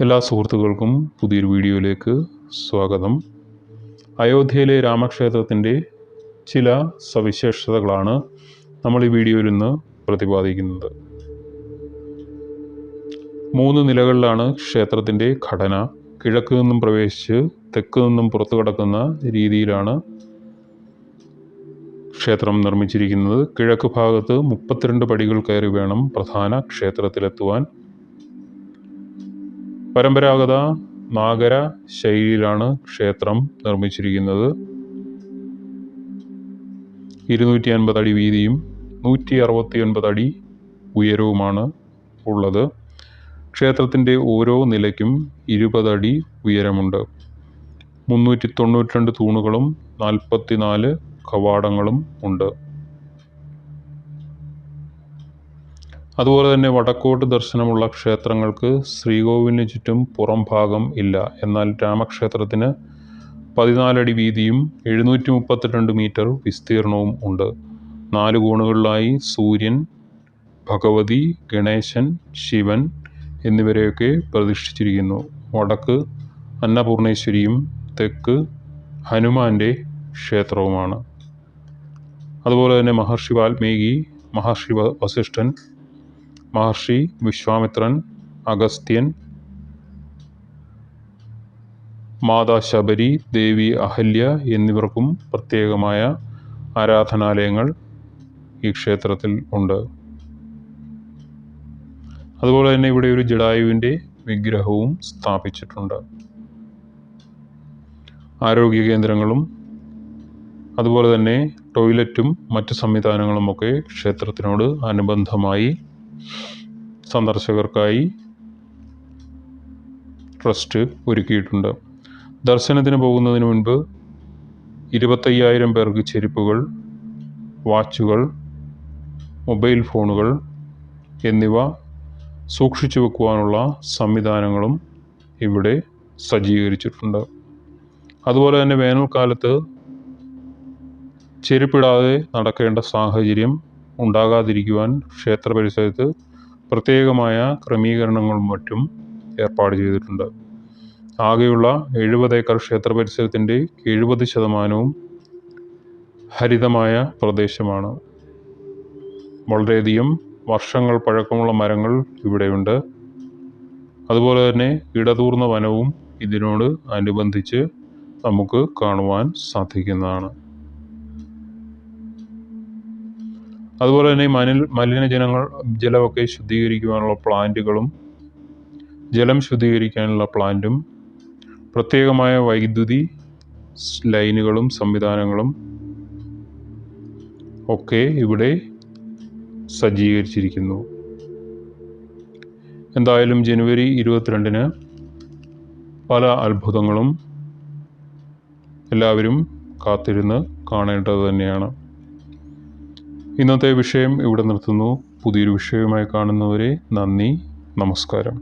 എല്ലാ സുഹൃത്തുക്കൾക്കും പുതിയൊരു വീഡിയോയിലേക്ക് സ്വാഗതം. അയോധ്യയിലെ രാമക്ഷേത്രത്തിൻ്റെ ചില സവിശേഷതകളാണ് നമ്മൾ ഈ വീഡിയോയിൽ ഇന്ന് പ്രതിപാദിക്കുന്നത്. 3 നിലകളിലാണ് ക്ഷേത്രത്തിൻ്റെ ഘടന. കിഴക്ക് നിന്നും പ്രവേശിച്ച് തെക്ക് നിന്നും പുറത്തു കടക്കുന്ന രീതിയിലാണ് ക്ഷേത്രം നിർമ്മിച്ചിരിക്കുന്നത്. കിഴക്ക് ഭാഗത്ത് 32 പടികൾ കയറി വേണം പ്രധാന ക്ഷേത്രത്തിലെത്തുവാൻ. പരമ്പരാഗത നാഗര ശൈലിയിലാണ് ക്ഷേത്രം നിർമ്മിച്ചിരിക്കുന്നത്. 250 അടി വീതിയും 169 അടി ഉയരവുമാണ് ഉള്ളത്. ക്ഷേത്രത്തിൻ്റെ ഓരോ നിലയ്ക്കും 20 അടി ഉയരമുണ്ട്. 392 തൂണുകളും 44 കവാടങ്ങളും ഉണ്ട്. അതുപോലെ തന്നെ വടക്കോട്ട് ദർശനമുള്ള ക്ഷേത്രങ്ങൾക്ക് ശ്രീകോവിലിന് ചുറ്റും പുറം ഭാഗം ഇല്ല. എന്നാൽ രാമക്ഷേത്രത്തിന് 14 അടി വീതിയും 732 മീറ്റർ വിസ്തീർണവും ഉണ്ട്. 4 കോണുകളിലായി സൂര്യൻ, ഭഗവതി, ഗണേശൻ, ശിവൻ എന്നിവരെയൊക്കെ പ്രതിഷ്ഠിച്ചിരിക്കുന്നു. വടക്ക് അന്നപൂർണേശ്വരിയും തെക്ക് ഹനുമാന്റെ ക്ഷേത്രവുമാണ്. അതുപോലെ തന്നെ മഹർഷി വാൽമീകി, മഹർഷി വസിഷ്ഠൻ, മഹർഷി വിശ്വാമിത്രൻ, അഗസ്ത്യൻ, മാതാ ശബരി, ദേവി അഹല്യ എന്നിവർക്കും പ്രത്യേകമായ ആരാധനാലയങ്ങൾ ഈ ക്ഷേത്രത്തിൽ ഉണ്ട്. അതുപോലെ തന്നെ ഇവിടെ ഒരു ജടായുവിൻ്റെ വിഗ്രഹവും സ്ഥാപിച്ചിട്ടുണ്ട്. ആരോഗ്യ കേന്ദ്രങ്ങളും അതുപോലെ തന്നെ ടോയ്ലറ്റും മറ്റ് സംവിധാനങ്ങളുമൊക്കെ ക്ഷേത്രത്തിനോട് അനുബന്ധമായി സന്ദർശകർക്കായി ട്രസ്റ്റ് ഒരുക്കിയിട്ടുണ്ട്. ദർശനത്തിന് പോകുന്നതിന് മുൻപ് 25,000 പേർക്ക് ചെരുപ്പുകൾ, വാച്ചുകൾ, മൊബൈൽ ഫോണുകൾ എന്നിവ സൂക്ഷിച്ചു വെക്കുവാനുള്ള സംവിധാനങ്ങളും ഇവിടെ സജ്ജീകരിച്ചിട്ടുണ്ട്. അതുപോലെ തന്നെ വേനൽക്കാലത്ത് ചെരുപ്പിടാതെ നടക്കേണ്ട സാഹചര്യം ഉണ്ടാകാതിരിക്കുവാൻ ക്ഷേത്ര പരിസരത്ത് പ്രത്യേകമായ ക്രമീകരണങ്ങളും മറ്റും ഏർപ്പാട് ചെയ്തിട്ടുണ്ട്. ആകെയുള്ള 70 ഏക്കർ ക്ഷേത്ര പരിസരത്തിൻ്റെ 70% ഹരിതമായ പ്രദേശമാണ്. വളരെയധികം വർഷങ്ങൾ പഴക്കമുള്ള മരങ്ങൾ ഇവിടെയുണ്ട്. അതുപോലെ തന്നെ ഇടതൂർന്ന വനവും ഇതിനോട് അനുബന്ധിച്ച് നമുക്ക് കാണുവാൻ സാധിക്കുന്നതാണ്. അതുപോലെ തന്നെ ജലമൊക്കെ ശുദ്ധീകരിക്കുവാനുള്ള പ്ലാന്റുകളും ജലം ശുദ്ധീകരിക്കാനുള്ള പ്ലാന്റും പ്രത്യേകമായ വൈദ്യുതി ലൈനുകളും സംവിധാനങ്ങളും ഒക്കെ ഇവിടെ സജ്ജീകരിച്ചിരിക്കുന്നു. എന്തായാലും ജനുവരി 22-ന് പല അത്ഭുതങ്ങളും എല്ലാവരും കാത്തിരുന്ന് കാണേണ്ടത് തന്നെയാണ്. ഇന്നത്തെ വിഷയം ഇവിടെ നിർത്തുന്നു. പുതിയൊരു വിഷയവുമായി കാണുന്നവരെ നന്ദി, നമസ്കാരം.